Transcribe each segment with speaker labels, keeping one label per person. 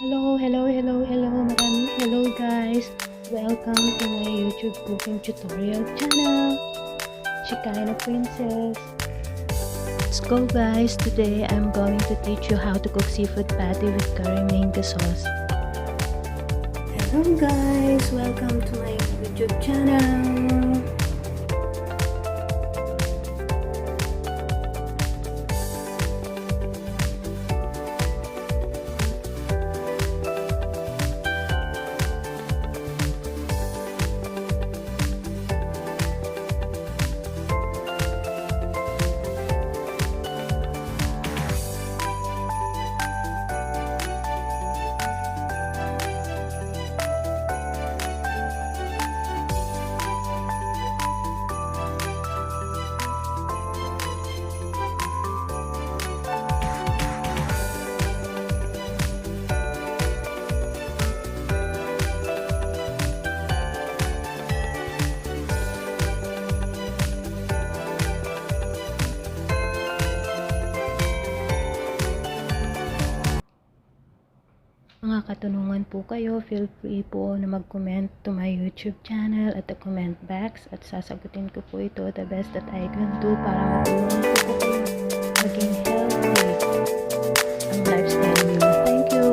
Speaker 1: Hello, maraming hello guys. Welcome to my YouTube cooking tutorial channel, Chicana Princess. Let's go guys. Today I'm going to teach you how to cook seafood patty with curry mango sauce. Hello guys, welcome to my YouTube channel. Mga katanungan po kayo, feel free po na mag-comment to my YouTube channel at the comment box at sasagutin ko po ito the best that I can do para matulungan ko po kayo maging healthy ang lifestyle niyo. Thank you!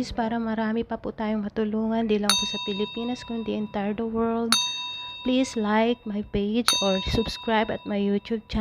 Speaker 1: guys para marami pa po tayong matulungan, di lang po sa Pilipinas kundi entire the world. Please like my page or subscribe at my YouTube channel.